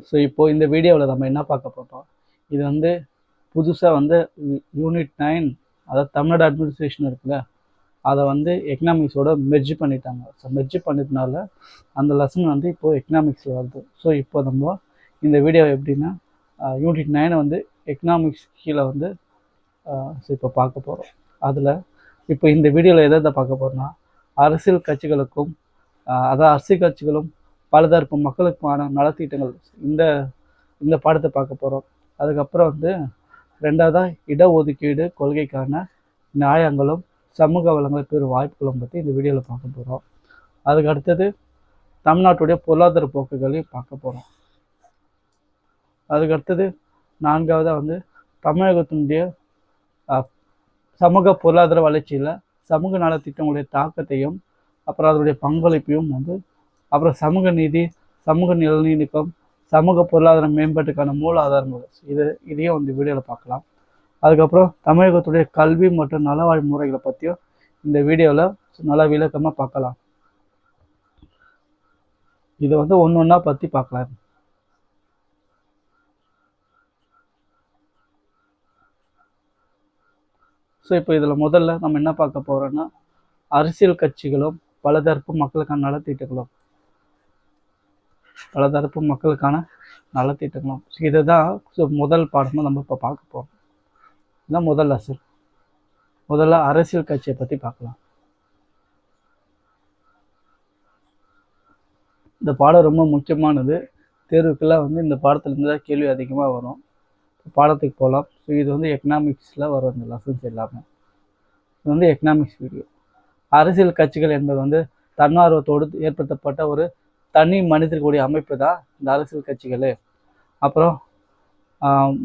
So இப்போது இந்த வீடியோவில் நம்ம என்ன பார்க்க போகிறோம், இது வந்து புதுசாக வந்து யூனிட் 9, அதாவது தமிழ்நாடு அட்மினிஸ்ட்ரேஷன் இருக்குல்ல, அதை வந்து எக்கனாமிக்ஸோட மெர்ஜ் பண்ணிட்டாங்க. ஸோ மெர்ஜ் பண்ணதுனால அந்த லெசன் வந்து இப்போது எக்கனாமிக்ஸில் வருது. ஸோ இப்போ நம்ம இந்த வீடியோ எப்படின்னா யூனிட் 9 வந்து எக்கனாமிக்ஸ் கீழே வந்து ஸோ இப்போ பார்க்க போகிறோம். அதில் இப்போ இந்த வீடியோவில் எதை பார்க்க போகிறோம்னா, அரசியல் கட்சிகளுக்கும் அதாவது அரசியல் கட்சிகளும் பலதரப்பு மக்களுக்குமான நலத்திட்டங்கள் இந்த இந்த பாடத்தை பார்க்க போகிறோம். அதுக்கப்புறம் வந்து ரெண்டாவதாக இடஒதுக்கீடு கொள்கைக்கான நியாயங்களும் சமூக வளங்கள் பெறும் வாய்ப்புகளும் பற்றி இந்த வீடியோவில் பார்க்க போகிறோம். அதுக்கு அடுத்தது தமிழ்நாட்டுடைய பொருளாதார போக்குகளையும் பார்க்க போகிறோம். அதுக்கு அடுத்தது நான்காவதாக வந்து தமிழகத்தினுடைய சமூக பொருளாதார வளர்ச்சியில் சமூக நலத்திட்டங்களுடைய தாக்கத்தையும் அப்புறம் அதனுடைய பங்களிப்பையும் வந்து அப்புறம் சமூக நீதி, சமூக நல்லிணக்கம், சமூக பொருளாதார மேம்பாட்டுக்கான மூல ஆதாரங்கள் இதையும் வந்து வீடியோவில் பார்க்கலாம். அதுக்கப்புறம் தமிழகத்துடைய கல்வி மற்றும் நலவாழ் முறைகளை பற்றியும் இந்த வீடியோவில் நல்லா விளக்கமாக பார்க்கலாம். இதை வந்து ஒன்று ஒன்றா பற்றி பார்க்கலாம். ஸோ இப்போ இதில் முதல்ல நம்ம என்ன பார்க்க போகிறோன்னா, அரசியல் கட்சிகளும் பலதரப்பு மக்களுக்கான நலத்திட்டங்களும் இதை தான் முதல் பாடமாக நம்ம இப்போ பார்க்க போகிறோம். இதுதான் முதல் லெசன். முதல்ல அரசியல் கட்சியை பற்றி பார்க்கலாம். இந்த பாடம் ரொம்ப முக்கியமானது. தேர்வுக்கெல்லாம் வந்து இந்த பாடத்துலேருந்து தான் கேள்வி அதிகமாக வரும். பாடத்துக்கு போகலாம். ஸோ இது வந்து எக்கனாமிக்ஸில் வரும் இந்த லெசன்ஸ் எல்லாமே. இது வந்து எக்கனாமிக்ஸ் வீடியோ. அரசியல் கட்சிகள் என்பது வந்து தன்னார்வத்தோடு ஏற்படுத்தப்பட்ட ஒரு தனி மனிதர்களுடைய அமைப்பு தான் இந்த அரசியல் கட்சிகள். அப்புறம்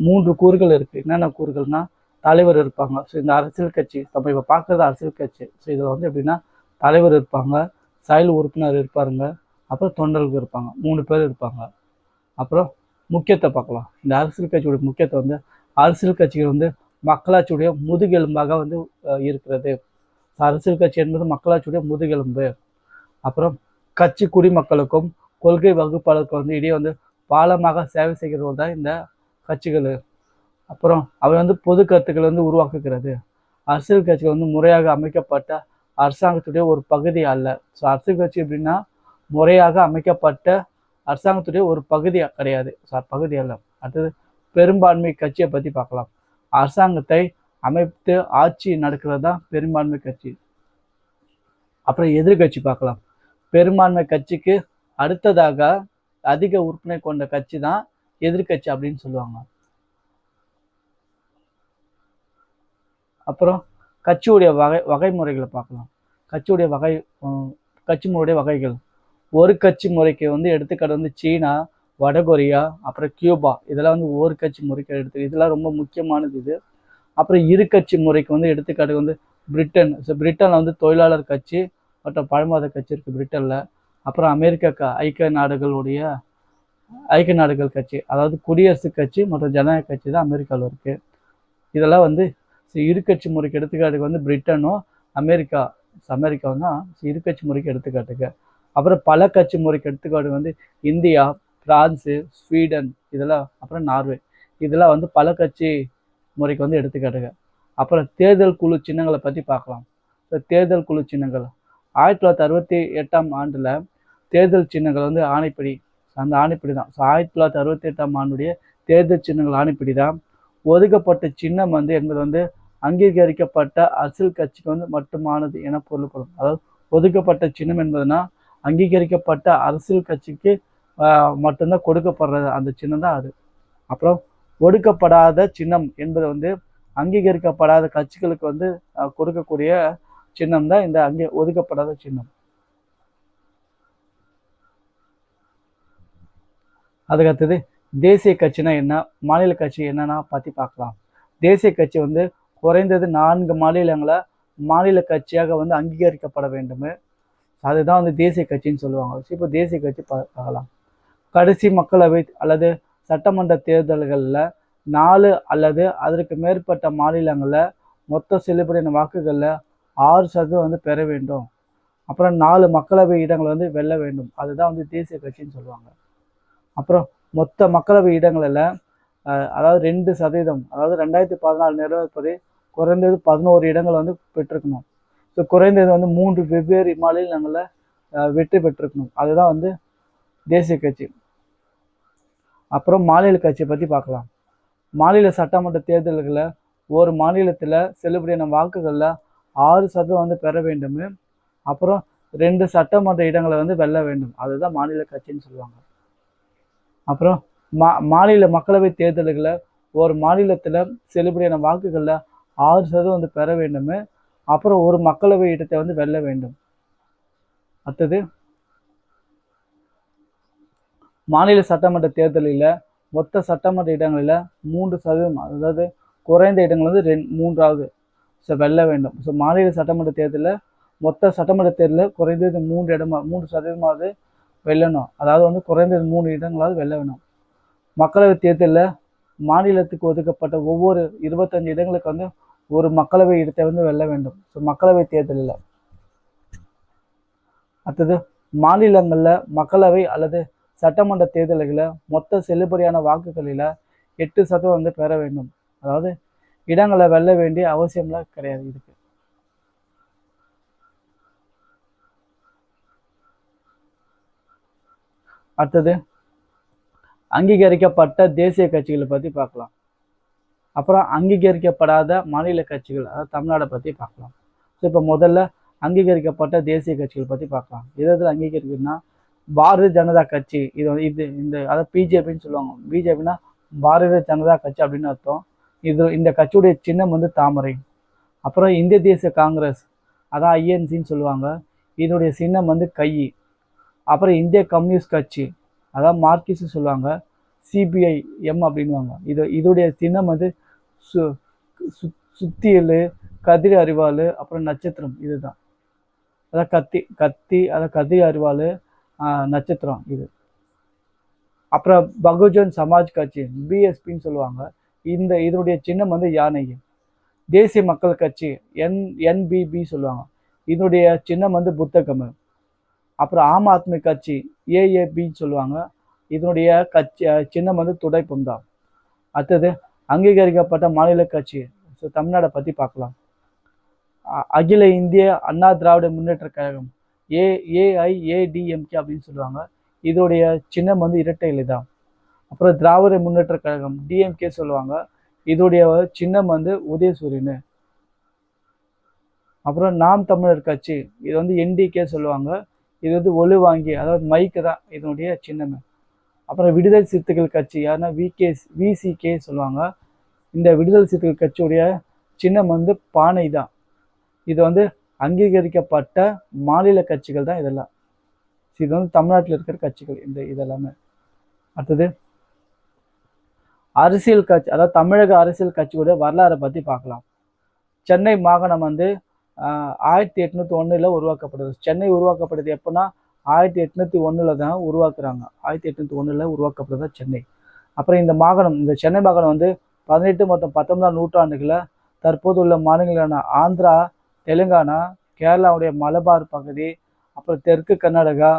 3 கூறுகள் இருக்குது. என்னென்ன கூறுகள்னால், தலைவர் இருப்பாங்க. ஸோ இந்த அரசியல் கட்சி நம்ம இப்போ பார்க்குறது அரசியல் கட்சி. ஸோ இதில் வந்து எப்படின்னா தலைவர் இருப்பாங்க, செயல் உறுப்பினர் இருப்பாருங்க, அப்புறம் தொண்டர்கள் இருப்பாங்க, 3 பேர் இருப்பாங்க. அப்புறம் முக்கியத்தை பார்க்கலாம். இந்த அரசியல் கட்சியோட முக்கியத்தை வந்து அரசியல் கட்சிகள் வந்து மக்களாட்சியுடைய முதுகெலும்பாக வந்து இருக்கிறது. அரசியல் கட்சி என்பது மக்களாட்சியுடைய முதுகெலும்பு. அப்புறம் கட்சி குடிமக்களுக்கும் கொள்கை வகுப்பாளருக்கும் வந்து இடையே வந்து பாலமாக சேவை செய்கிறது தான் இந்த கட்சிகள். அப்புறம் அவை வந்து பொது கருத்துக்களை வந்து உருவாக்குகிறது. அரசியல் கட்சிகள் வந்து முறையாக அமைக்கப்பட்ட அரசாங்கத்துடைய ஒரு பகுதி அல்ல. ஸோ அரசியல் கட்சி எப்படின்னா முறையாக அமைக்கப்பட்ட அரசாங்கத்துடைய ஒரு பகுதி கிடையாது. ஸோ பகுதி அல்ல. அடுத்தது பெரும்பான்மை கட்சியை பற்றி பார்க்கலாம். அரசாங்கத்தை அமைத்து ஆட்சி நடக்கிறது தான் பெரும்பான்மை கட்சி. அப்புறம் எதிர்கட்சி பார்க்கலாம். பெரும்பான்மை கட்சிக்கு அடுத்ததாக அதிக உறுப்பினர் கொண்ட கட்சி தான் எதிர்கட்சி அப்படின்னு சொல்லுவாங்க. அப்புறம் கட்சியுடைய வகைமுறைகளை பார்க்கலாம். கட்சி முறையுடைய வகைகள். ஒரு கட்சி முறைக்கு வந்து எடுத்துக்காட்டு வந்து சீனா, வடகொரியா, அப்புறம் கியூபா, இதெல்லாம் வந்து ஒரு கட்சி முறைக்கு இதெல்லாம் ரொம்ப முக்கியமானது இது. அப்புறம் இரு கட்சி முறைக்கு வந்து எடுத்துக்காட்டு வந்து பிரிட்டன். ஸோ பிரிட்டனில் வந்து தொழிலாளர் கட்சி மற்றும் பழமத கட்சி இருக்குது பிரிட்டனில். அப்புறம் அமெரிக்கா ஐக்கிய நாடுகள் கட்சி, அதாவது குடியரசுக் கட்சி மற்றும் ஜனநாயக கட்சி தான் அமெரிக்காவில் இருக்குது. இதெல்லாம் வந்து இரு கட்சி முறைக்கு எடுத்துக்காட்டுக்கு வந்து பிரிட்டனும் அமெரிக்காவும் தான் இரு கட்சி முறைக்கு எடுத்துக்காட்டுக்கு. அப்புறம் பல கட்சி முறைக்கு எடுத்துக்காட்டு வந்து இந்தியா, பிரான்ஸு, ஸ்வீடன், இதெல்லாம் அப்புறம் நார்வே, இதெல்லாம் வந்து பல கட்சி முறைக்கு வந்து எடுத்துக்காட்டுங்க. அப்புறம் தேர்தல் குழு சின்னங்களை பற்றி பார்க்கலாம். தேர்தல் குழு சின்னங்கள் 1968ஆம் ஆண்டில் தேர்தல் சின்னங்கள் வந்து ஆணைப்படி, அந்த ஆணைப்படி தான். ஸோ 1968ஆம் ஆண்டுடைய தேர்தல் சின்னங்கள் ஆணைப்படி தான். ஒதுக்கப்பட்ட சின்னம் வந்து என்பது வந்து அங்கீகரிக்கப்பட்ட அரசியல் கட்சிக்கு வந்து மட்டுமானது என பொருள்படும். அதாவது ஒதுக்கப்பட்ட சின்னம் என்பதுனா அங்கீகரிக்கப்பட்ட அரசியல் கட்சிக்கு மட்டும்தான் கொடுக்கப்படுறது அந்த சின்னம் தான் அது. அப்புறம் ஒடுக்கப்படாத சின்னம் என்பது வந்து அங்கீகரிக்கப்படாத கட்சிகளுக்கு வந்து கொடுக்கக்கூடிய சின்னம் தான் இந்த ஒதுக்கப்படாத சின்னம். அதுக்கடுத்தது தேசிய கட்சினா என்ன, மாநில கட்சி என்னன்னா பற்றி பார்க்கலாம். தேசிய கட்சி வந்து குறைந்தது 4 மாநிலங்களை மாநில கட்சியாக வந்து அங்கீகரிக்கப்பட வேண்டும். அதுதான் வந்து தேசிய கட்சின்னு சொல்லுவாங்க. இப்போ தேசிய கட்சி பார்க்கலாம். கடைசி மக்களவை அல்லது சட்டமன்ற தேர்தல்களில் 4 அல்லது அதற்கு மேற்பட்ட மாநிலங்களில் மொத்த செல்லுபடியான வாக்குகளில் 6% வந்து பெற வேண்டும். அப்புறம் 4 மக்களவை இடங்களை வந்து வெல்ல வேண்டும். அதுதான் வந்து தேசிய கட்சின்னு சொல்லுவாங்க. அப்புறம் மொத்த மக்களவை இடங்களில் அதாவது 2%, அதாவது 2014 நிலவரப்படி குறைந்தது 11 இடங்கள் வந்து பெற்றிருக்கணும். ஸோ குறைந்தது வந்து 3 வெவ்வேறு மாநிலங்களில் வெற்றி பெற்றிருக்கணும். அதுதான் வந்து தேசிய கட்சி. அப்புறம் மாநில கட்சியை பற்றி பார்க்கலாம். மாநில சட்டமன்ற தேர்தல்களில் ஒரு மாநிலத்தில் செல்லுபடியான வாக்குகளில் 6% வந்து பெற வேண்டும். அப்புறம் 2 சட்டமன்ற இடங்களை வந்து வெல்ல வேண்டும். அதுதான் மாநில கட்சின்னு சொல்லுவாங்க. அப்புறம் மாநில மக்களவை தேர்தல்களில் ஒரு மாநிலத்தில் செல்லுபடியான வாக்குகளில் 6% வந்து பெற வேண்டும். அப்புறம் ஒரு மக்களவை இடத்தை வந்து வெல்ல வேண்டும். அடுத்தது மாநில சட்டமன்ற தேர்தலில் மொத்த சட்டமன்ற இடங்களில் 3%, அதாவது குறைந்த இடங்கள் வந்து 3ஆவது வெல்ல வேண்டும். ஸோ மாநில சட்டமன்ற தேர்தலில் மொத்த சட்டமன்ற தேர்தலில் குறைந்தது 3% வெல்லணும். அதாவது வந்து குறைந்தது 3 இடங்களாவது வெல்ல வேணும். மக்களவை தேர்தலில் மாநிலத்துக்கு ஒதுக்கப்பட்ட ஒவ்வொரு 25 இடங்களுக்கு வந்து ஒரு மக்களவை இடத்தை வந்து வெல்ல வேண்டும். ஸோ மக்களவை தேர்தலில். அடுத்தது மாநிலங்களில் மக்களவை அல்லது சட்டமன்ற தேர்தல்களில் மொத்த செல்லுபடியான வாக்குகளில் 8% வந்து பெற வேண்டும். அதாவது இடங்களை வெல்ல வேண்டிய அவசியம்லாம் கிடையாது இதுக்கு. அடுத்தது அங்கீகரிக்கப்பட்ட தேசிய கட்சிகளை பற்றி பார்க்கலாம். அப்புறம் அங்கீகரிக்கப்படாத மாநில கட்சிகள், அதாவது தமிழ்நாடை பற்றி பார்க்கலாம். ஸோ இப்போ முதல்ல அங்கீகரிக்கப்பட்ட தேசிய கட்சிகள் பற்றி பார்க்கலாம். எதில் அங்கீகரிக்குதுன்னா பாரதிய ஜனதா கட்சி. இந்த அதாவது பிஜேபின்னு சொல்லுவாங்க. பிஜேபின்னா பாரதிய ஜனதா கட்சி அப்படின்னு அர்த்தம். இந்த கட்சியுடைய சின்னம் வந்து தாமரை. அப்புறம் இந்திய தேசிய காங்கிரஸ், அதான் ஐஎன்சின்னு சொல்லுவாங்க. இதனுடைய சின்னம் வந்து கை. அப்புறம் இந்திய கம்யூனிஸ்ட் கட்சி, அதான் மார்க்சிஸ்ட் சொல்லுவாங்க. சிபிஐ எம் அப்படின்வாங்க. இதோடைய சின்னம் வந்து சுத்தியல், கதிர் அறிவாள், அப்புறம் நட்சத்திரம். இதுதான் அதான் கத்தி அதான் கதிர் அறிவாள், நட்சத்திரம் இது. அப்புறம் பகுஜன் சமாஜ் கட்சி, பிஎஸ்பின்னு சொல்லுவாங்க. இதனுடைய சின்னம் வந்து யானை. தேசிய மக்கள் கட்சி, என்பிபி சொல்லுவாங்க. இதனுடைய சின்னம் வந்து புத்தகம். அப்புறம் ஆம் ஆத்மி கட்சி, ஏஏபின்னு சொல்லுவாங்க. இதனுடைய சின்னம் வந்து துடைப்பம் தான். அடுத்தது அங்கீகரிக்கப்பட்ட மாநில கட்சி. ஸோ தமிழ்நாடை பற்றி பார்க்கலாம். அகில இந்திய அண்ணா திராவிட முன்னேற்ற கழகம், ஏஐஏடிஎம்கே அப்படின்னு சொல்லுவாங்க. இதோடைய சின்னம் வந்து இரட்டை இலை தான். அப்புறம் திராவிட முன்னேற்ற கழகம், டிஎம்கே சொல்லுவாங்க. இதோடைய சின்னம் வந்து உதயசூரியன். அப்புறம் நாம் தமிழர் கட்சி, இது வந்து என்டிகே சொல்லுவாங்க. இது வந்து ஒழுவாங்கி, அதாவது மைக்கு தான் இதனுடைய சின்னமே. அப்புறம் விடுதலை சிறுத்தைகள் கட்சி, யாருன்னா விசிகே சொல்லுவாங்க. இந்த விடுதலை சிறுத்தைகள் கட்சியுடைய சின்னம் வந்து பானை தான். இது வந்து அங்கீகரிக்கப்பட்ட மாநில கட்சிகள் தான் இதெல்லாம். இது வந்து தமிழ்நாட்டில் இருக்கிற கட்சிகள் இதெல்லாமே. அடுத்தது அரசியல் கட்சி, அதாவது தமிழக அரசியல் கட்சியுடைய வரலாறை பற்றி பார்க்கலாம். சென்னை மாகாணம் வந்து 1801 உருவாக்கப்படுது. சென்னை உருவாக்கப்படுது எப்போன்னா 1801 தான் உருவாக்குறாங்க. 1801 உருவாக்கப்படுது சென்னை. அப்புறம் இந்த சென்னை மாகாணம் வந்து 18 மற்றும் 19ஆம் நூற்றாண்டுகளில் தற்போது உள்ள மாநிலங்களான ஆந்திரா, தெலுங்கானா, கேரளாவுடைய மலபார் பகுதி, அப்புறம் தெற்கு கர்நாடகா,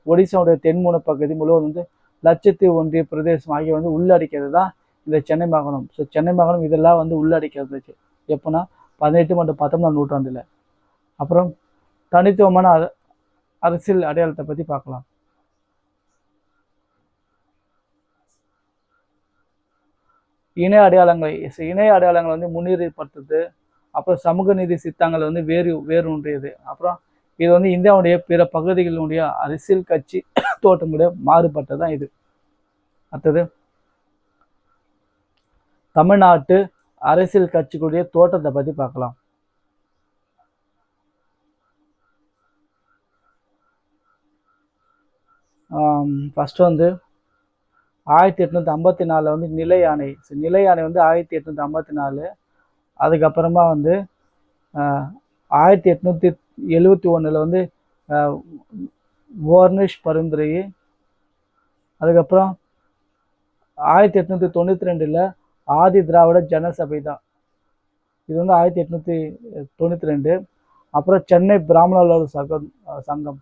ஒடிசாவுடைய தென்முனை பகுதி முழுவதும் வந்து லட்சத்தீவு ஒன்றிய பிரதேசம் ஆகிய வந்து உள்ளடக்கிறது தான் இந்த சென்னை மாகாணம். ஸோ சென்னை மாகாணம் இதெல்லாம் வந்து உள்ளடக்கிறது எப்போன்னா 18 மற்றும் 19ஆம் நூற்றாண்டில். அப்புறம் தனித்துவமான அரசியல் அடையாளத்தை பற்றி பார்க்கலாம். இணைய அடையாளங்கள் வந்து முன்னிலைப்படுத்துது. அப்புறம் சமூக நீதி சித்தாங்கள் வந்து வேறு அப்புறம் இது வந்து இந்தியாவுடைய பிற பகுதிகளுடைய அரசியல் கட்சி தோற்றமுடைய மாறுபட்டதான் இது. அடுத்தது தமிழ்நாட்டு அரசியல் கட்சிகளுடைய தோற்றத்தை பற்றி பார்க்கலாம். ஃபர்ஸ்ட் வந்து 1854 வந்து நிலை யானை வந்து 1854. அதுக்கப்புறமா வந்து 1871 வந்து வார்னிஷ் பரிந்துரை. அதுக்கப்புறம் 1892 ஆதி திராவிட ஜனசபை தான். இது வந்து 1892. அப்புறம் சென்னை பிராமண அலுவலர் சங்கம்.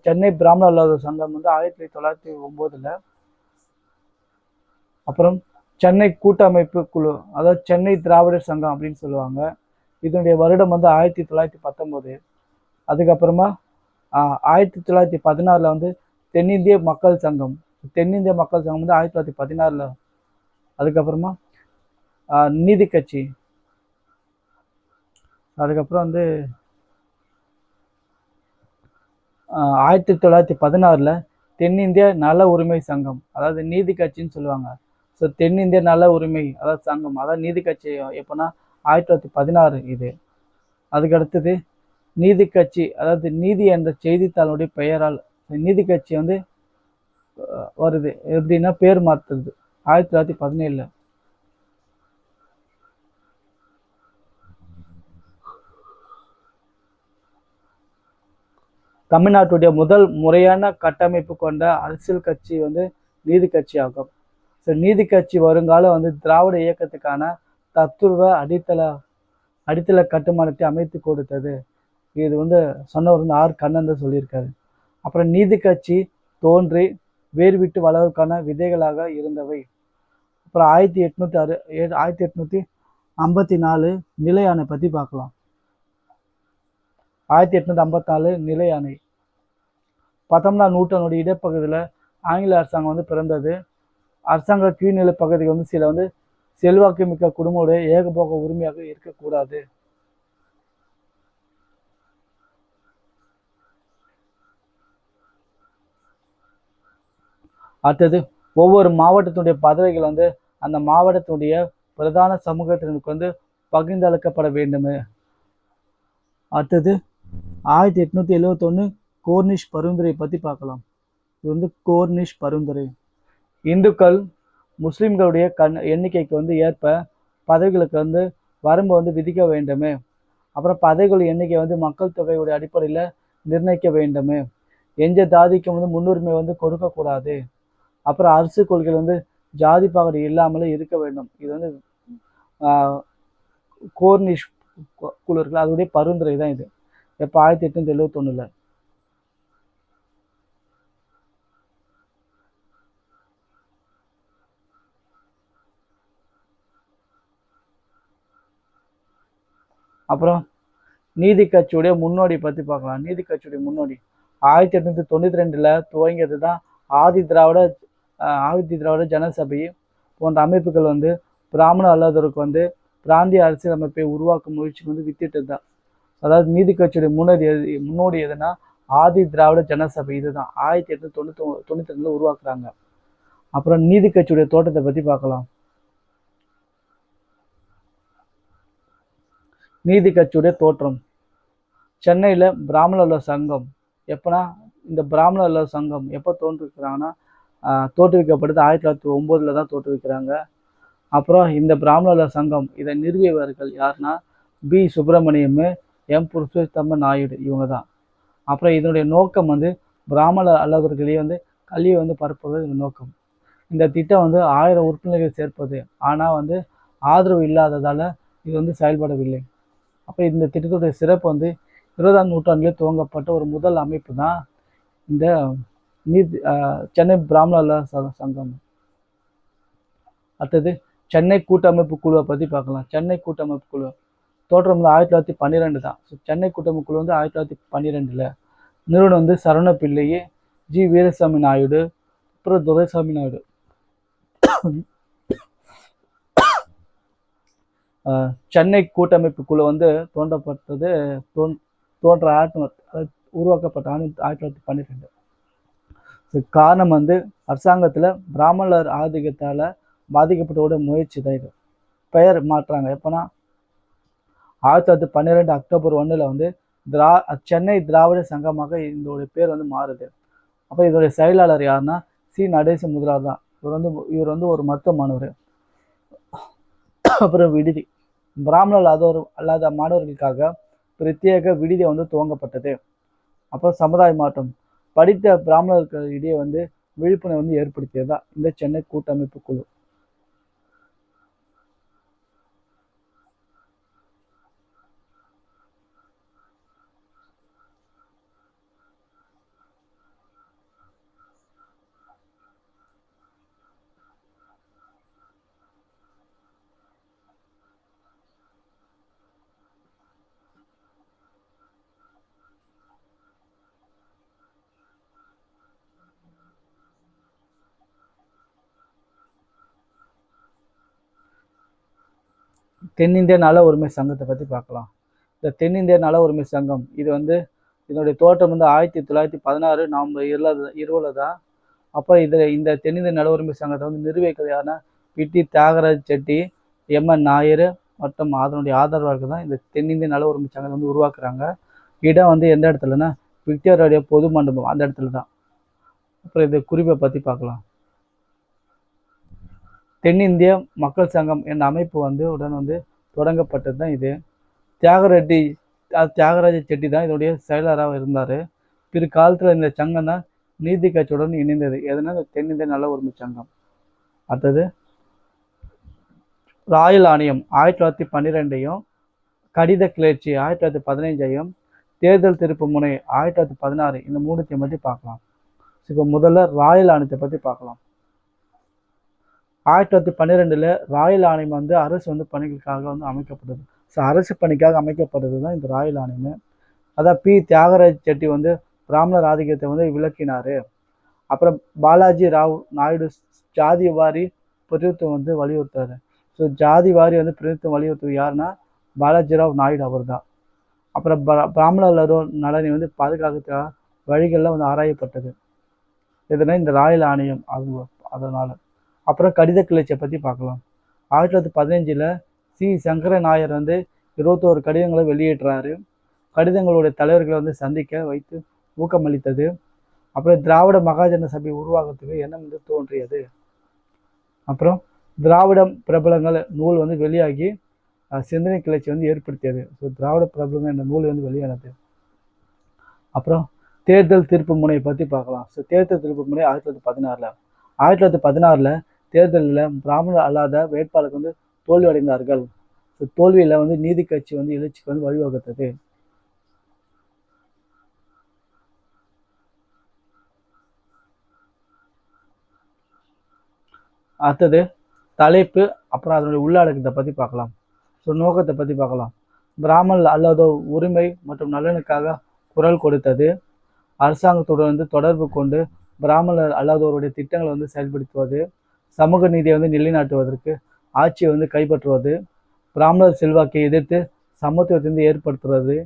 சென்னை பிராமண அலுவலர் சங்கம் வந்து 1909. அப்புறம் சென்னை கூட்டமைப்பு குழு, அதாவது சென்னை திராவிடர் சங்கம் அப்படின்னு சொல்லுவாங்க. இதனுடைய வருடம் வந்து 1919. அதுக்கப்புறமா 1916 வந்து தென்னிந்திய மக்கள் சங்கம். தென்னிந்திய மக்கள் சங்கம் வந்து 1916. அதுக்கப்புறமா நீதி கட்சி. அதுக்கப்புறம் வந்து 1916 தென்னிந்திய நல உரிமை சங்கம், அதாவது நீதி கட்சின்னு சொல்லுவாங்க. ஸோ தென்னிந்திய நல உரிமை அதாவது சங்கம், அதாவது நீதி கட்சி எப்போனா 1916 இது. அதுக்கு அடுத்தது நீதி கட்சி, அதாவது நீதி என்ற செய்தித்தாளுடைய பெயரால் நீதி கட்சி வந்து வருது. எப்படின்னா பேர் மாத்துறது 1917. தமிழ்நாட்டுடைய முதல் முறையான கட்டமைப்பு கொண்ட அரசியல் கட்சி வந்து நீதி கட்சி ஆகும். ஸோ நீதி கட்சி வருங்காலம் வந்து திராவிட இயக்கத்துக்கான தத்துவ அடித்தள கட்டுமானத்தை அமைத்து கொடுத்தது. இது வந்து சொன்னவர் வந்து ஆர் கண்ணன் தான் சொல்லியிருக்காரு. அப்புறம் நீதி கட்சி தோன்றி வேர் விட்டு வளர்வதற்கான விதைகளாக இருந்தவை. அப்புறம் 1854 நிலையானை பற்றி பார்க்கலாம். 1854 நிலையானை 19ஆம் நூற்றாண்டுடைய இடைப்பகுதியில் ஆங்கில அரசாங்கம் வந்து பிறந்தது. அரசாங்க கீழ்நிலை பகுதிக்கு வந்து சில வந்து செல்வாக்கு மிக்க குடும்பமுடைய ஏகபோக உரிமையாக இருக்கக்கூடாது. அடுத்தது ஒவ்வொரு மாவட்டத்துடைய பதவிகள் வந்து அந்த மாவட்டத்துடைய பிரதான சமூகத்தினருக்கு வந்து பகிர்ந்தளிக்கப்பட வேண்டும். அடுத்தது 1871 கோர்னிஷ் பரிந்துரை பற்றி பார்க்கலாம். இது வந்து கோர்னிஷ் பரிந்துரை. இந்துக்கள் முஸ்லிம்களுடைய எண்ணிக்கைக்கு வந்து ஏற்ப பதவிகளுக்கு வந்து வரம்பு வந்து விதிக்க வேண்டுமே. அப்புறம் பதவிகள் எண்ணிக்கை வந்து மக்கள் தொகையுடைய அடிப்படையில் நிர்ணயிக்க வேண்டுமே. எந்த ஜாதிக்கும் வந்து முன்னுரிமை வந்து கொடுக்கக்கூடாது. அப்புறம் அரசு கொள்கைகள் வந்து ஜாதி பாகுபாடு இல்லாமலே இருக்க வேண்டும். இது வந்து கோர்னிஷ் குழு இருக்குல்ல, அதோடைய பரிந்துரை தான் இது. எப்போ 1871. அப்புறம் நீதி கட்சியுடைய முன்னோடி பற்றி பார்க்கலாம். நீதி கட்சியுடைய முன்னோடி 1892 துவங்கியது தான் ஆதி திராவிட ஜனசபை போன்ற அமைப்புகள் வந்து பிராமண அல்லாதவருக்கு வந்து பிராந்திய அரசியல் அமைப்பை உருவாக்கும் முயற்சி வந்து வித்திட்டது தான். அதாவது நீதி கட்சியுடைய முன்னோடி எதுனா ஆதி திராவிட ஜனசபை. இதுதான் 1892 உருவாக்குறாங்க. அப்புறம் நீதி கட்சியுடைய தோட்டத்தை பற்றி பார்க்கலாம். நீதி கட்சியுடைய தோற்றம். சென்னையில் பிராமணர் சங்கம் எப்போனா இந்த பிராமணர் சங்கம் எப்போ தோன்றிருக்கிறாங்கன்னா தோற்றுவிக்கப்படுது 1909 தான் தோற்றுவிக்கிறாங்க. அப்புறம் இந்த பிராமணர் சங்கம் இதை நிறுவியவர்கள் யாருன்னா பி சுப்பிரமணியம், எம் புருஷோத்தம நாயுடு, இவங்க தான். அப்புறம் இதனுடைய நோக்கம் வந்து பிராமணர் அல்லாதவர்களே வந்து கல்வியை வந்து பரப்புவது இந்த நோக்கம். இந்த திட்டம் வந்து 1000 உறுப்பினர்கள் சேர்ப்பது. ஆனால் வந்து ஆதரவு இல்லாததால் இது வந்து செயல்படவில்லை. அப்போ இந்த திட்டத்துடைய சிறப்பு வந்து 20ஆம் நூற்றாண்டிலே துவங்கப்பட்ட ஒரு முதல் அமைப்பு தான் இந்த சென்னை பிராமணர் சங்கம். அடுத்தது சென்னை கூட்டமைப்பு குழுவை பற்றி பார்க்கலாம். சென்னை கூட்டமைப்பு குழு தோற்றம் வந்து 1912 தான். ஸோ சென்னை கூட்டமைப்பு குழு வந்து 1912. நிறுவனம் வந்து சரவண பிள்ளை, ஜி வீரசாமி நாயுடு, அப்புறம் துரைசாமி நாயுடு. சென்னை கூட்டமைப்பு குழு வந்து உருவாக்கப்பட்ட 1912. காரணம் வந்து அரசாங்கத்தில் பிராமணர் ஆதிக்கத்தால் பாதிக்கப்பட்டோட முயற்சி தான் இது. பெயர் மாற்றாங்க. எப்போனா 1912 அக்டோபர் 1 வந்து சென்னை திராவிட சங்கமாக இதோடைய பேர் வந்து மாறுது. அப்போ இதோடைய செயலாளர் யாருன்னா சி நடேச முதலார் தான். இவர் வந்து ஒரு மருத்துவ மாணவர். அப்புறம் விடுதி பிராமணர் அல்லாத மாணவர்களுக்காக பிரத்யேக விடுதி வந்து துவங்கப்பட்டது. அப்புறம் சமுதாய மாற்றம் படித்த பிராமணர்களிடையே வந்து விழிப்புணர்வு வந்து ஏற்படுத்தியது தான் இந்த சென்னை கூட்டமைப்பு குழு. தென்னிந்திய நல உரிமை சங்கத்தை பற்றி பார்க்கலாம். இந்த தென்னிந்திய நல உரிமை சங்கம் இது வந்து இதனுடைய தோற்றம் வந்து 1916 நவம்பர் 20 தான். அப்போ இந்த தென்னிந்திய நல உரிமை சங்கத்தை வந்து நிர்வகிக்கிறது யாருன்னா பி.டி. தியாகராஜ செட்டி, எம்.என். நாயர் மற்றும் அதனுடைய ஆதரவாளர்கள் தான் இந்த தென்னிந்திய நல உரிமை சங்கத்தை வந்து உருவாக்குறாங்க. இடம் வந்து எந்த இடத்துலன்னா விக்டோரியா பொது மண்டபம் அந்த இடத்துல தான். அப்புறம் இந்த குறிப்பை பற்றி பார்க்கலாம். தென்னிந்திய மக்கள் சங்கம் என்ற அமைப்பு வந்து உடன் வந்து தொடங்கப்பட்டது தான் இது. தியாகராஜ செட்டி தான் இதனுடைய செயலராக இருந்தார். பிற்காலத்தில் இந்த சங்கம் தான் நீதி கட்சியுடன் இணைந்தது. எதுனா தென்னிந்திய நல உரிமை சங்கம். அடுத்தது ராயல் ஆணையம் 1912ஐயும், கடித கிளர்ச்சி 1915ஐயும், தேர்தல் திருப்பு முனை 1916 இந்த மூணுத்தையும் பற்றி பார்க்கலாம். இப்போ முதல்ல ராயல் ஆணையத்தை பற்றி பார்க்கலாம். 1912 ராயல் ஆணையம் வந்து அரசு வந்து பணிகளுக்காக வந்து அமைக்கப்பட்டது. ஸோ அரசு பணிக்காக அமைக்கப்பட்டது தான் இந்த ராயல் ஆணையம். அதான் பி. தியாகராஜ செட்டி வந்து பிராமணர் ஆதிக்கத்தை வந்து விளக்கினார். அப்புறம் பாலாஜி ராவ் நாயுடு ஜாதி வாரி பிரதித்துவம் வந்து வலியுறுத்தாரு. ஸோ ஜாதி வாரி வந்து பிரதித்துவம் வலியுறுத்துவது யாருன்னா பாலாஜி ராவ் நாயுடு அவர் தான். அப்புறம் பிராமணர் நலனை வந்து பாதுகாக்கிறதுக்காக வழிகள்லாம் வந்து ஆராயப்பட்டது. எதுனா இந்த ராயல் ஆணையம் அதனால. அப்புறம் கடித கிளர்ச்சியை பற்றி பார்க்கலாம். 1915 சி. சங்கர நாயர் வந்து 21 கடிதங்களை வெளியேற்றாரு. கடிதங்களுடைய தலைவர்களை வந்து சந்திக்க வைத்து ஊக்கமளித்தது. அப்புறம் திராவிட மகாஜன சபை உருவாக்கத்துக்கு எண்ணம் வந்து தோன்றியது. அப்புறம் திராவிடம் பிரபலங்கள் நூல் வந்து வெளியாகி சிந்தனை கிளர்ச்சி வந்து ஏற்படுத்தியது. ஸோ திராவிட பிரபலங்கள் என்ற நூல் வந்து வெளியானது. அப்புறம் தேர்தல் திருப்பு முனையை பற்றி பார்க்கலாம். ஸோ தேர்தல் திருப்பு முனை 1916 தேர்தலில் பிராமணர் அல்லாத வேட்பாளருக்கு வந்து தோல்வி அடைந்தார்கள். ஸோ தோல்வியில் வந்து நீதி கட்சி வந்து எழுச்சிக்கு வந்து வழிவகுத்தது. அடுத்தது தலைப்பு, அப்புறம் அதனுடைய உள்ளடக்கத்தை பற்றி பார்க்கலாம். ஸோ நோக்கத்தை பற்றி பார்க்கலாம். பிராமணர் அல்லாத உரிமை மற்றும் நலனுக்காக குரல் கொடுத்தது. அரசாங்கத்துடன் வந்து தொடர்பு கொண்டு பிராமணர் அல்லாதவருடைய திட்டங்களை வந்து செயல்படுத்துவது. சமூக நீதியை வந்து நிலைநாட்டுவதற்கு ஆட்சியை வந்து கைப்பற்றுவது. பிராமணர் செல்வாக்கை எதிர்த்து சமத்துவத்தை வந்து ஏற்படுத்துவது.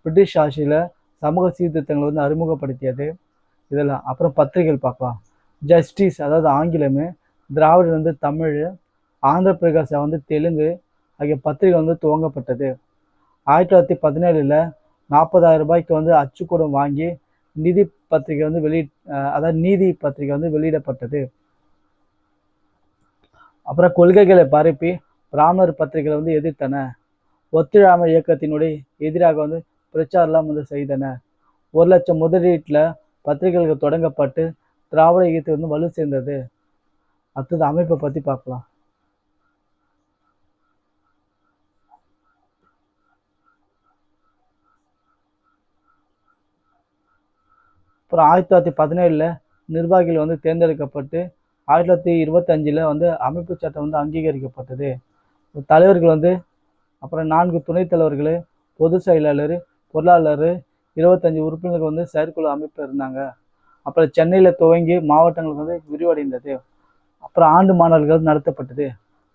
பிரிட்டிஷ் ஆட்சியில் சமூக சீர்திருத்தங்களை வந்து அறிமுகப்படுத்தியது இதெல்லாம். அப்புறம் பத்திரிகைகள் பார்க்கலாம். ஜஸ்டிஸ் அதாவது ஆங்கிலமு, திராவிடர் வந்து தமிழ், ஆந்திர பிரகாசா வந்து தெலுங்கு ஆகிய பத்திரிகை வந்து துவங்கப்பட்டது. 1917 40,000 ரூபாய்க்கு வந்து அச்சுக்கூடம் வாங்கி நிதி பத்திரிகை வந்து நீதி பத்திரிகை வந்து வெளியிடப்பட்டது. அப்புறம் கொள்கைகளை பரப்பி பிராமணர் பத்திரிகைகளை வந்து எதிர்த்தன. ஒத்துழையாமை இயக்கத்தினுடைய எதிராக வந்து பிரச்சாரம்லாம் வந்து செய்தன. 1,00,000 முதலீட்டில் பத்திரிகைகளுக்கு தொடங்கப்பட்டு திராவிட இயக்கத்தை வந்து வலு சேர்ந்தது. அடுத்தது அமைப்பை பற்றி பார்க்கலாம். அப்புறம் 1917 நிர்வாகிகள் வந்து தேர்ந்தெடுக்கப்பட்டு 1925 வந்து அமைப்பு சட்டம் வந்து அங்கீகரிக்கப்பட்டது. தலைவர்கள் வந்து அப்புறம் 4 துணைத் தலைவர்கள், பொதுச் செயலாளர், பொருளாளர், 25 உறுப்பினர்கள் வந்து செயற்குழு அமைப்பு இருந்தாங்க. அப்புறம் சென்னையில் துவங்கி மாவட்டங்களுக்கு வந்து விரிவடைந்தது. அப்புறம் ஆண்டு மாநாடுகள் நடத்தப்பட்டது.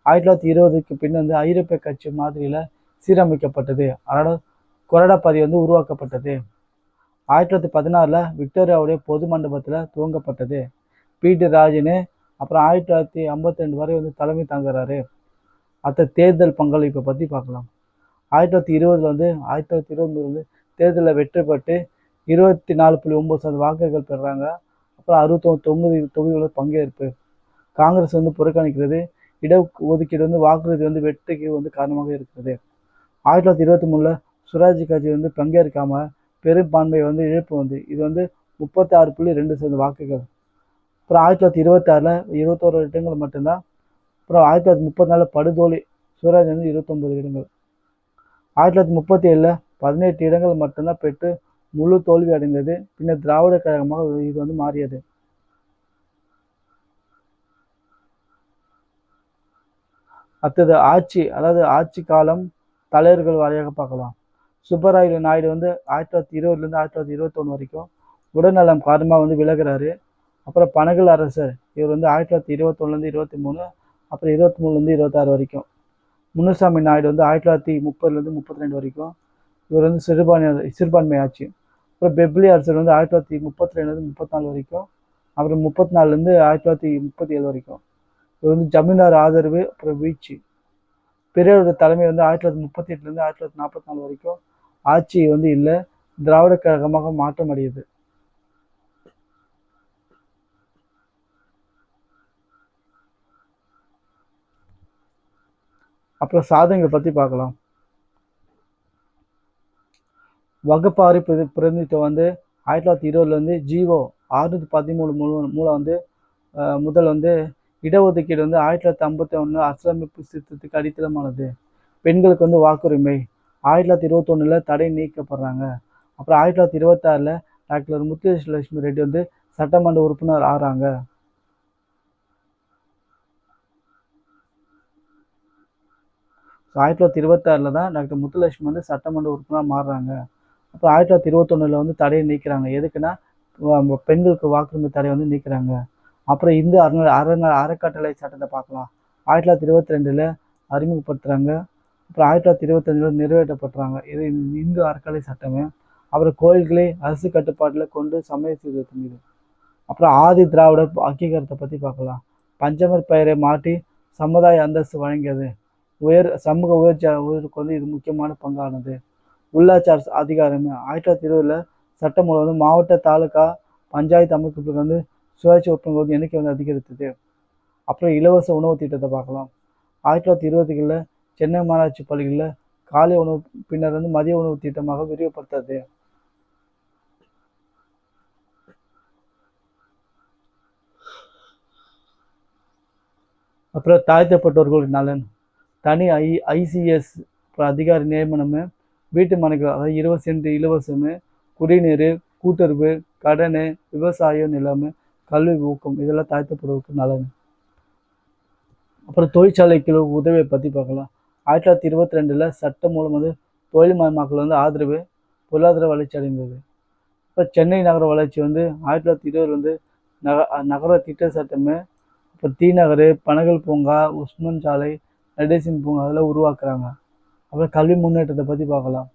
1920க்கு பின் வந்து ஐரோப்பிய கட்சி மாதிரியில் சீரமைக்கப்பட்டது. அதோட கொறடா பதிவு வந்து உருவாக்கப்பட்டது. 1916 விக்டோரியாவுடைய பொது மண்டபத்தில் துவங்கப்பட்டது. பி.டி. ராஜனு அப்புறம் 1952 வரை வந்து தலைமை தாங்குறாரு. அடுத்த தேர்தல் பங்களிப்பை பற்றி பார்க்கலாம். 1920 வந்து 1923 வந்து தேர்தலில் வெற்றி பெற்று 24.9% வாக்குகள் பெறுறாங்க. அப்புறம் 69 தொகுதிகளில் பங்கேற்பு. காங்கிரஸ் வந்து புறக்கணிக்கிறது. இட ஒதுக்கீடு வந்து வாக்குறுதி வந்து வெற்றிக்கு வந்து காரணமாக இருக்கிறது. 1923 சுராஜ் கட்சி வந்து பங்கேற்காம பெரும்பான்மை வந்து இழப்பு வந்து இது வந்து 36.2% வாக்குகள். அப்புறம் 1926 21 இடங்கள் மட்டும்தான். அப்புறம் 1934 படுதோல்வி சுவராஜ் வந்து 29 இடங்கள். 1937 18 இடங்கள் மட்டும்தான் பெற்று முழு தோல்வி அடைந்தது. பின்னர் திராவிட கழகமாக இது வந்து மாறியது. அடுத்தது ஆட்சி, அதாவது ஆட்சி காலம் தலைவர்கள் வாரியாக பார்க்கலாம். சுப்பராயலு நாயுடு வந்து 1920 1921 வரைக்கும் உடல்நலம் காரணமாக வந்து விலகிறாரு. அப்புறம் பனகல் அரசர் இவர் வந்து 1921 23, அப்புறம் 23 26 வரைக்கும். முனுசாமி நாயுடு வந்து 1930 வரைக்கும் இவர் வந்து சிறுபான்மை ஆட்சி. அப்புறம் பெப்லி அரசர் வந்து 1932 வரைக்கும், அப்புறம் 1934 வரைக்கும். இவர் வந்து ஜமீன்தார் ஆதரவு அப்புறம் வீழ்ச்சி. பெரியாரோட தலைமை வந்து 1938 வரைக்கும் ஆட்சி வந்து இல்லை, திராவிட கழகமாக மாற்றம் அடையுது. அப்புறம் சாதனைகள் பற்றி பார்க்கலாம். வகுப்பாரி பிரதிநிதித்துவம் வந்து 1920 ஜிஓ 613 மூலம் வந்து முதல் வந்து இடஒதுக்கீடு வந்து 1951 அரசியலமைப்பு சீர்திருத்தத்துக்கு அடித்தளமானது. பெண்களுக்கு வந்து வாக்குரிமை 1921 தடை நீக்கப்படுறாங்க. அப்புறம் 1926 டாக்டர் முத்துலட்சுமி ரெட்டி வந்து சட்டமன்ற உறுப்பினர் ஆறாங்க. 1926 தான் டாக்டர் முத்துலட்சுமி வந்து சட்டமன்ற உறுப்பினர் மாறுறாங்க. அப்புறம் 1921 வந்து தடையை நீக்கிறாங்க. எதுக்குன்னா பெண்களுக்கு வாக்குரிமை தடை வந்து நீக்கிறாங்க. அப்புறம் இந்து அறக்கட்டளை சட்டத்தை பார்க்கலாம். 1922 அறிமுகப்படுத்துறாங்க. அப்புறம் 1925 நிறைவேற்றப்படுறாங்க. இது இந்து அறக்கட்டளை சட்டமே. அப்புறம் கோயில்களை அரசு கட்டுப்பாட்டில் கொண்டு சமய சீர்திருத்தம் இது. அப்புறம் ஆதி திராவிட அங்கீகாரத்தை பற்றி பார்க்கலாம். பஞ்சமர் பெயரை மாற்றி சமுதாய அந்தஸ்து வழங்கியது. சமூக உயர்வுக்கு வந்து இது முக்கியமான பங்கானது. உள்ளாட்சி அரசு அதிகாரம் 1920 சட்டம் மூலம் வந்து மாவட்ட, தாலுகா, பஞ்சாயத்து அமைப்புகளுக்கு வந்து சுயாட்சி உறுப்பினர்கள் எண்ணிக்கை வந்து அதிகரித்தது. அப்புறம் இலவச உணவு திட்டத்தை பார்க்கலாம். 1920 சென்னை மாநகராட்சி பள்ளிகளில் காலை உணவு பின்னர் வந்து மதிய உணவு திட்டமாக விரிவுபடுத்தது. அப்புறம் தாழ்த்தப்பட்டவர்கள் நலன் தனி ஐசிஎஸ் அதிகாரி நியமனமே, வீட்டு மனைகள் அதாவது 20 சென்ட் இலவசம், குடிநீர், கூட்டுறவு, கடன், விவசாய நிலம், கல்வி ஊக்கம் இதெல்லாம் தாழ்த்தப்படுவதற்கு நலன். அப்புறம் தொழிற்சாலைக்கு உதவியை பற்றி பார்க்கலாம். 1922 சட்டம் மூலம் வந்து தொழில் மயமாக்கல் வந்து ஆதரவு பொருளாதார வளர்ச்சி அடைந்தது. இப்போ சென்னை நகர வளர்ச்சி வந்து 1920 வந்து நகர திட்ட சட்டமே. இப்போ தீநகர், பனகல் பூங்கா, உஸ்மன் சாலை, நடேசன் பூங்கா அதெல்லாம் உருவாக்குறாங்க. அப்புறம் கல்வி முன்னேற்றத்தை பற்றி பார்க்கலாம்.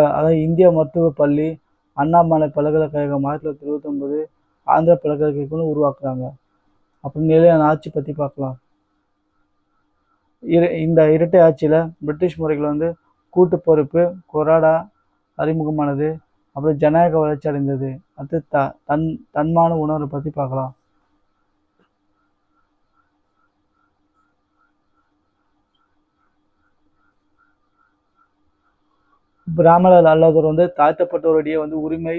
அதாவது இந்திய மருத்துவ பள்ளி, அண்ணாமலை பல்கலைக்கழகம் 1929, ஆந்திர பல்கலைக்கழகம் உருவாக்குறாங்க. அப்புறம் நிலையான ஆட்சி பற்றி பார்க்கலாம். இந்த இரட்டை ஆட்சியில் பிரிட்டிஷ் முறைகள் வந்து கூட்டு பொறுப்பு, கொறாடா அறிமுகமானது. அப்புறம் ஜனநாயக வளர்ச்சி அடைந்தது. அடுத்து தன்மான உணர்வை பற்றி பார்க்கலாம். பிராமணர் அல்லாதவர் வந்து தாழ்த்தப்பட்டவருடைய வந்து உரிமை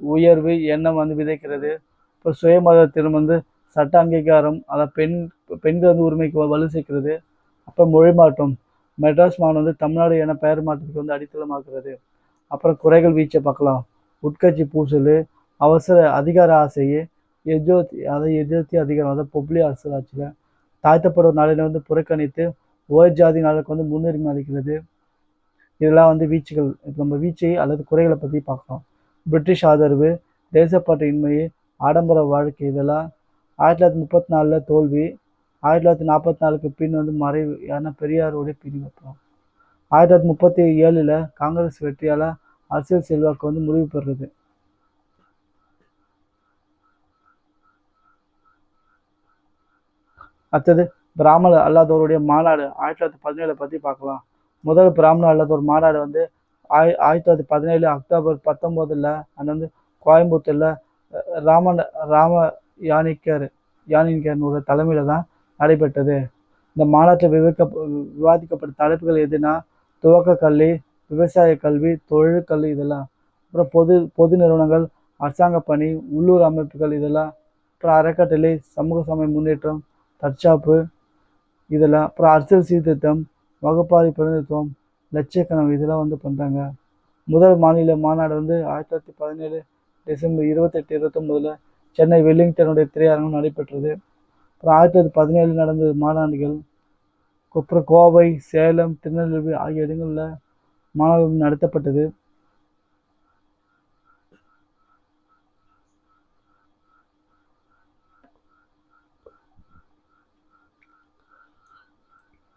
உயர்வு எண்ணம் வந்து விதைக்கிறது. இப்போ சுயமதத்திலும் வந்து சட்ட அங்கீகாரம், அதை பெண்கள் வந்து உரிமைக்கு வலு சேர்க்கிறது. அப்புறம் மொழி மாற்றம், மெட்ராஸ் மாநிலம் வந்து தமிழ்நாடு என பெயர் மாற்றத்துக்கு வந்து அடித்தளமாக்குறது. அப்புறம் குறைகள் வீச்சை பார்க்கலாம். உட்கட்சி பூசல், அவசர அதிகார ஆசை, எஜோத்தி அதிகாரம், அதாவது பொப்ளி அரசு ஆட்சியில் தாழ்த்தப்படுற நாளில் வந்து புறக்கணித்து ஓர் ஜாதி நாளுக்கு வந்து முன்னுரிமை அளிக்கிறது. இதெல்லாம் வந்து வீச்சுகள். இப்போ நம்ம வீச்சு அல்லது குறைகளை பற்றி பார்க்கலாம். பிரிட்டிஷ் ஆதரவு, தேசப்பற்று இன்மை, ஆடம்பர வாழ்க்கை இதெல்லாம் 1934 தோல்வி. 1944 பின் வந்து மறைவு. ஏன்னா பெரியாருடைய பிரிவு. அப்புறம் 1937 காங்கிரஸ் வெற்றியால் அரசியல் செல்வாக்கு வந்து முடிவு பெறுறது. அடுத்தது பிராமணர் அல்லாதவருடைய மாநாடு 1917 பற்றி பார்க்கலாம். முதல் பிராமணர் அல்லாதவர் மாநாடு வந்து 1917 அக்டோபர் 19 அது வந்து கோயம்புத்தூர்ல ராம யானிக்கர் தலைமையில தான் நடைபெற்றது. இந்த மாநாட்டில் விவாதிக்கப்பட்ட தலைப்புகள் எதுனா துவக்க கல்வி, விவசாய கல்வி, தொழில் கல்வி இதெல்லாம். அப்புறம் பொது நிறுவனங்கள், அரசாங்க பணி, உள்ளூர் அமைப்புகள் இதெல்லாம். அப்புறம் அறக்கட்டளை, சமூக சமய முன்னேற்றம், தற்சாப்பு இதெல்லாம். அப்புறம் அரசியல் சீர்திருத்தம், வகுப்பாரி பிரதிநிதித்துவம், லட்சியக்கணம் இதெல்லாம் வந்து பண்ணுறாங்க. முதல் மாநில மாநாடு வந்து 1917 டிசம்பர் 28, 29 சென்னை வெல்லிங்டனுடைய திரையரங்கம் நடைபெற்றது. அப்புறம் 1917 நடந்த மாநாடுகள் அப்புறம் கோவை, சேலம், திருநெல்வேலி ஆகிய இடங்களில் மாநாடு நடத்தப்பட்டது.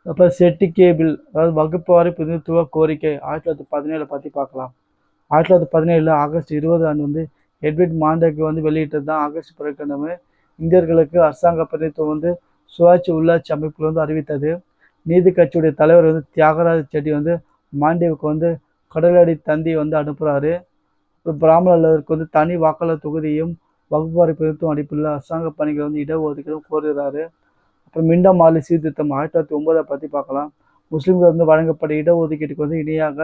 அப்புறம் செட்டி கேபிள், அதாவது வகுப்புவாரி பிரதிநிதித்துவ கோரிக்கை 1917 பற்றி பார்க்கலாம். 1917 ஆகஸ்ட் 20 அன்று வந்து எட்வின் மாண்டேக்கு வந்து வெளியிட்டது தான் ஆகஸ்ட் பிரகடனமே. இந்தியர்களுக்கு அரசாங்க பிரதிநிதித்துவம் வந்து சுயாட்சி உள்ளாட்சி அமைப்புகள் வந்து அறிவித்தது. நீதி கட்சியுடைய தலைவர் வந்து தியாகராஜ செட்டி வந்து மாண்டேவுக்கு வந்து கடலடி தந்தி வந்து அனுப்புகிறாரு. பிராமணர்களுக்கு வந்து தனி வாக்காளர் தொகுதியும் வகுப்புவாரி பிரதிநிதித்துவம் அடிப்படையில் அரசாங்க பணிகள் வந்து இடஒதுக்கீடும் கோருகிறாரு. அப்புறம் மிண்டம் மாலி சீர்திருத்தம் 1909 பற்றி பார்க்கலாம். முஸ்லீம்கள் வந்து வழங்கப்பட்ட இடஒதுக்கீட்டுக்கு வந்து இணையாக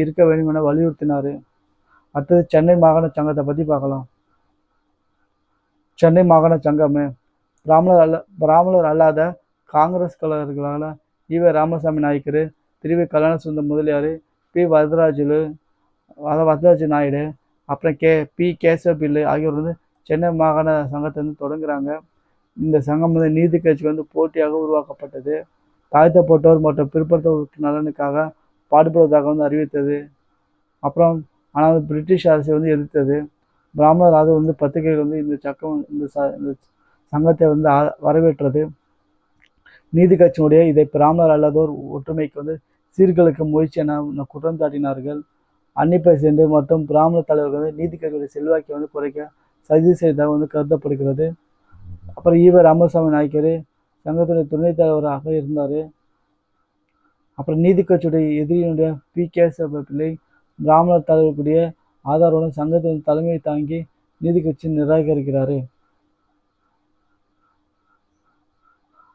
இருக்க வேண்டும் என வலியுறுத்தினார். அடுத்தது சென்னை மாகாண சங்கத்தை பற்றி பார்க்கலாம். சென்னை மாகாண சங்கமே பிராமணர் அல்லாத காங்கிரஸ் கலைஞர்களான ஈவே ராமசாமி நாயக்கர், திரு கல்யாணசுந்தரம் முதலியார், பி வரதராஜ நாயுடு, அப்புறம் பி கேசவ பிள்ளை ஆகியோர் வந்து சென்னை மாகாண சங்கத்தை வந்து தொடங்குறாங்க. இந்த சங்கம் வந்து நீதி கட்சிக்கு வந்து போட்டியாக உருவாக்கப்பட்டது. தாழ்த்தப்பட்டோர் மற்றும் பிற்படுத்தப்பட்ட நலனுக்காக பாடுபடுவதாக வந்து அறிவித்தது. அப்புறம் ஆனால் பிரிட்டிஷ் அரசை வந்து எதிர்த்தது. பிராமணர் அது வந்து பத்திரிகைகள் வந்து இந்த சங்கத்தை வந்து வரவேற்றது. நீதி கட்சியினுடைய இதை பிராமணர் அல்லாதோர் ஒற்றுமைக்கு வந்து சீர்குலைக்க முயற்சி என குற்றம் சாட்டினார்கள். அன்னிப்பை சென்று மற்றும் பிராமண தலைவர்கள் வந்து நீதி கட்சியுடைய செல்வாக்கை வந்து குறைக்க சதி செய்ததாக வந்து கருதப்படுகிறது. அப்புறம் ஈவ ராமசாமி நாயக்கர் சங்கத்துடைய துணைத் தலைவராக இருந்தார். அப்புறம் நீதி கட்சியுடைய எதிரியினுடைய பி கேசவ பிள்ளை பிராமணர் தலைவர்களுடைய ஆதரவுடன் சங்கத்தின் தலைமையை தாங்கி நீதி கட்சி நிராகரிக்கிறாரு.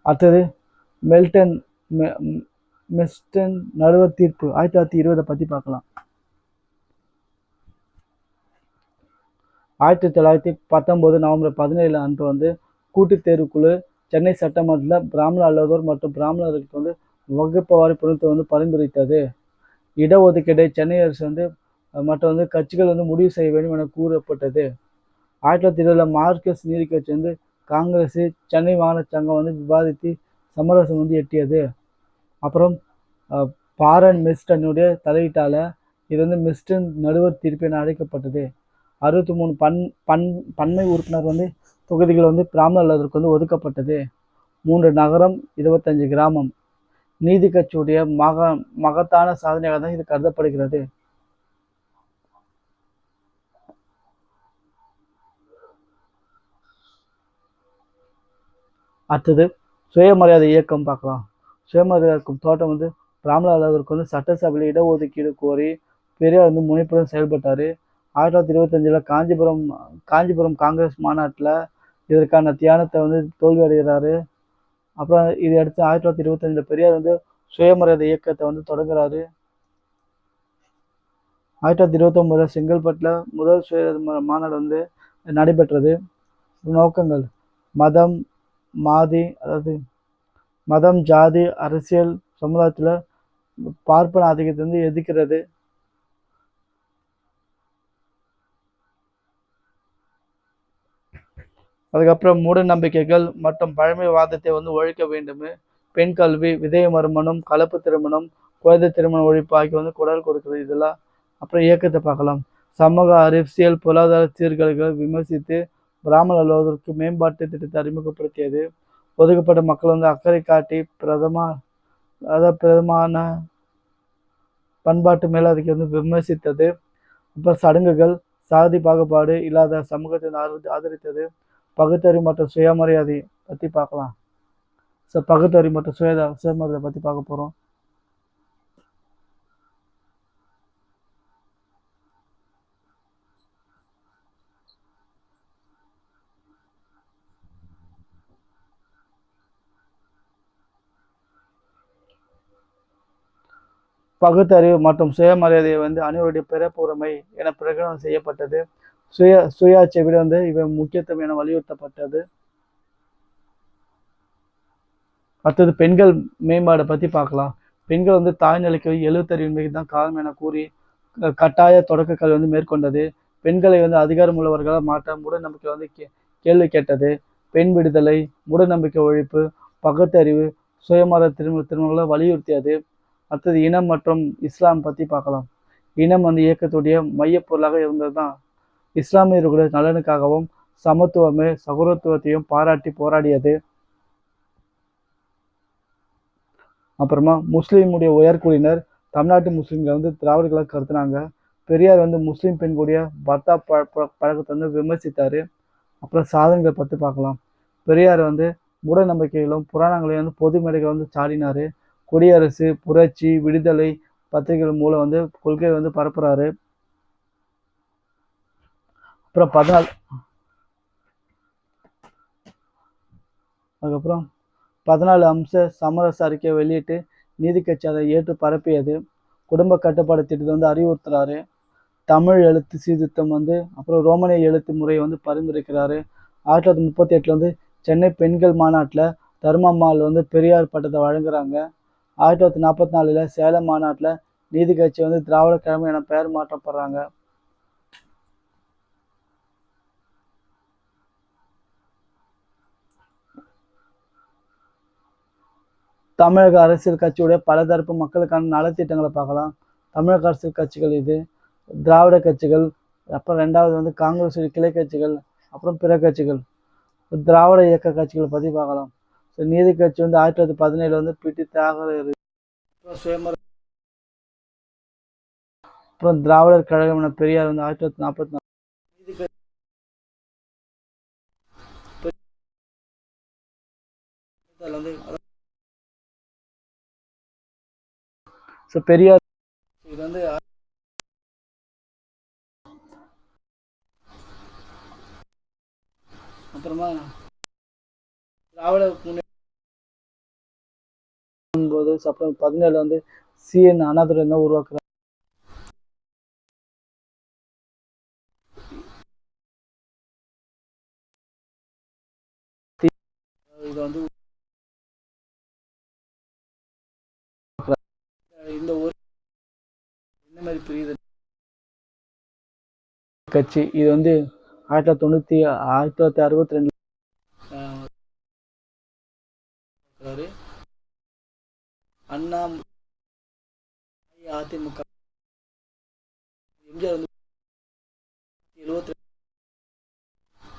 அடுத்தது மெஸ்டன் நடுவர் தீர்ப்பு 1920 பற்றி பார்க்கலாம். 1919 நவம்பர் 17 அன்று வந்து கூட்டு தேர்வுக்குழு சென்னை சட்டமன்றத்தில் பிராமண அல்லாதோர் மற்றும் பிராமணர்களுக்கு வந்து வகுப்புவாரி பிரதிநிதித்துவம் வந்து பரிந்துரைத்தது. இடஒதுக்கீட்டை சென்னை அரசு வந்து மற்றும் வந்து கட்சிகள் வந்து முடிவு செய்ய வேண்டும் என கூறப்பட்டது. 1920 மார்க்சிஸ்ட் நீதி கட்சி வந்து காங்கிரஸ் சென்னை மாகாண சங்கம் வந்து விவாதித்து சமரசம் வந்து எட்டியது. அப்புறம் பாரன் மெஸ்டனுடைய தலையீட்டால் இது வந்து மெஸ்டன் நடுவர் தீர்ப்பு என அழைக்கப்பட்டது. 63 பன்மை உறுப்பினர் வந்து தொகுதிகள் வந்து பிராமணர் அல்லாதவருக்கு வந்து ஒதுக்கப்பட்டது. 3 நகரம், 25 கிராமம். நீதி கட்சியுடைய மகத்தான சாதனையாக தான் இது கருதப்படுகிறது. அடுத்தது சுயமரியாதை இயக்கம் பார்க்கலாம். சுயமரியாதை இயக்கம் தோட்டம் வந்து பிராமணர் அல்லாதவருக்கு வந்து சட்டசபையில் இடஒதுக்கீடு கோரி பெரியார் வந்து முனைப்புடன் செயல்பட்டார். 1925 காஞ்சிபுரம் காங்கிரஸ் மாநாட்டில் இதற்கான தியானத்தை வந்து தோல்வி அடைகிறாரு. அப்புறம் இதை அடுத்து 1925 பெரியார் வந்து சுயமரியாதை இயக்கத்தை வந்து தொடங்குறாரு. 1929 செங்கல்பட்டில் முதல் சுய மாநாடு வந்து நடைபெற்றது. நோக்கங்கள் மதம் மதம் ஜாதி அரசியல் சமுதாயத்தில் பார்ப்பன ஆதிக்கத்தை வந்து எதிர்க்கிறது. அதுக்கப்புறம் மூட நம்பிக்கைகள் மற்றும் பழமைவாதத்தை வந்து ஒழிக்க வேண்டும். பெண் கல்வி, விதவை மறுமணம், கலப்பு திருமணம், குழந்தை திருமண ஒழிப்பு ஆகிய வந்து குரல் கொடுக்குறது. இதெல்லாம் அப்புறம் இயக்கத்தை பார்க்கலாம். சமூக அரசியல் பொருளாதார சீர்கேடுகளை விமர்சித்து பிராமணர் அலுவலருக்கு மேம்பாட்டு திட்டத்தை அறிமுகப்படுத்தியது. ஒதுக்கப்பட்ட மக்கள் வந்து அக்கறை காட்டி பிரதமான பண்பாட்டு மேலாதிக்கை வந்து விமர்சித்தது. அப்புறம் சடங்குகள், சாதி பாகுபாடு இல்லாத சமூகத்தை ஆதரித்தது. பகுத்தறிவு மற்றும் சுயமரியாதை பற்றி பார்க்கலாம். பகுத்தறிவு மற்றும் சுயமரியாதை பற்றி பார்க்க போகிறோம். பகுத்தறிவு மற்றும் சுயமரியாதையை வந்து அனைவருடைய பிறப்புரிமை என பிரகடனம் செய்யப்பட்டது. சுயாட்சியை விட வந்து இவை முக்கியத்துவம் என வலியுறுத்தப்பட்டது. அடுத்தது பெண்கள் மேம்பாடை பற்றி பார்க்கலாம். பெண்கள் வந்து தாய்நிலைக்கு 70 தான் காரணம் என கூறி கட்டாய தொடக்க கல்வி வந்து மேற்கொண்டது. பெண்களை வந்து அதிகாரம் உள்ளவர்களாக மாற்ற மூடநம்பிக்கை வந்து கேள்வி கேட்டது. பெண் விடுதலை, மூடநம்பிக்கை ஒழிப்பு, பகுத்தறிவு, சுயமரியாதை திருமணங்களை வலியுறுத்தியது. அடுத்தது இனம் மற்றும் இஸ்லாம் பற்றி பார்க்கலாம். இனம் வந்து இயக்கத்துடைய மையப்பொருளாக இருந்தது தான். இஸ்லாமியர்களுடைய நலனுக்காகவும் சகோதரத்துவத்தையும் பாராட்டி போராடியது. அப்புறமா முஸ்லீமுடைய உயர்குடியினர் தமிழ்நாட்டு முஸ்லீம்களை வந்து திராவிடர்களாக கருத்துனாங்க. பெரியார் வந்து முஸ்லீம் பெண்களுடைய பர்தா பழக்கத்தை வந்து விமர்சித்தார். அப்புறம் சாதனைகளை பற்றி பார்க்கலாம். பெரியார் வந்து மூட நம்பிக்கைகளும் புராணங்களையும் வந்து பொது மேடைகளை வந்து சாடினார். குடியரசு, புரட்சி, விடுதலை பத்திரிகைகள் மூலம் வந்து கொள்கையை வந்து பரப்புறாரு. அப்புறம் அதுக்கப்புறம் 14 அம்ச சமரச அறிக்கையை வெளியிட்டு நீதி கட்சி அதை ஏற்று பரப்பியது. குடும்ப கட்டுப்பாடு திட்டத்தை வந்து அறிவுறுத்துறாரு. தமிழ் எழுத்து சீர்திருத்தம் வந்து அப்புறம் ரோமனிய எழுத்து முறையை வந்து பரிந்துரைக்கிறாரு. 1938 வந்து சென்னை பெண்கள் மாநாட்டில் தர்மம்மாள் வந்து பெரியார் பட்டத்தை வழங்குறாங்க. 1944 சேலம் மாநாட்டில் நீதி கட்சி வந்து திராவிட கழகம் என பெயர் மாற்றப்படுறாங்க. தமிழக அரசியல் கட்சியுடைய பலதரப்பு மக்களுக்கான நலத்திட்டங்களை பார்க்கலாம். தமிழக அரசியல் கட்சிகள் இது திராவிட கட்சிகள், அப்புறம் ரெண்டாவது வந்து காங்கிரஸ் கிளை கட்சிகள், அப்புறம் பிற கட்சிகள். திராவிட இயக்க கட்சிகளை பற்றி பார்க்கலாம். நீதி கட்சி வந்து 1917 வந்து பிடி தியாகராயர், அப்புறம் திராவிடர் கழகம் என பெரியார் வந்து 1944. நீதி கட்சி பெரியார் இது வந்து அப்புறமா திராவிட போது செப்டம்பர் 17 வந்து CN அண்ணாதுரை தான் உருவாக்குறாங்க. இது வந்து இந்த ஒரு என்ன மாதிரி பிரியுது கட்சி இது வந்து 1962 அண்ணா அதிமுக எம்ஜிஆர் வந்து 72.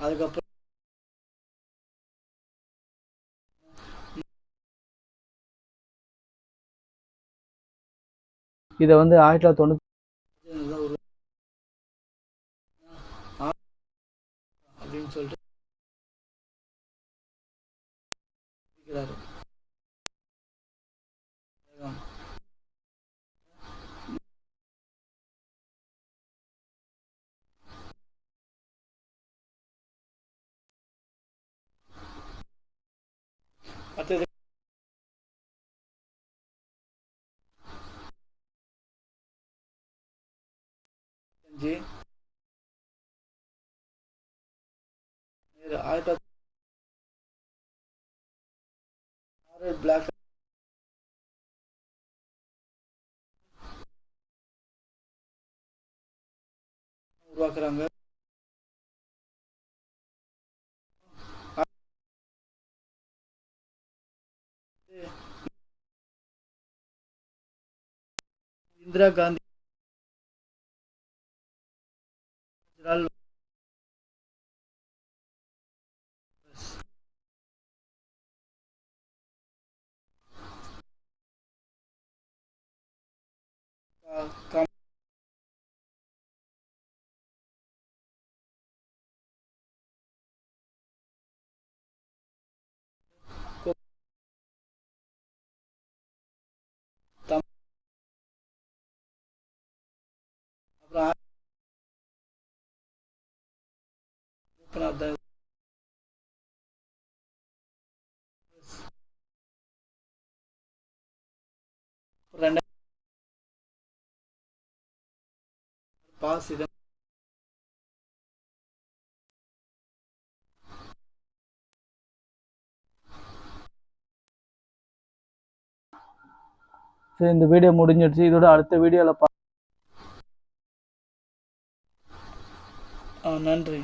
அதுக்கப்புறம் இதை வந்து 1990 அப்படின்னு சொல்லிட்டு அடுத்தது பிளாக் உருவாக்குறாங்க. இந்திரா காந்தி சரி, இந்த வீடியோ முடிஞ்சிடுச்சு. இதோட அடுத்த வீடியோவில் நன்றி.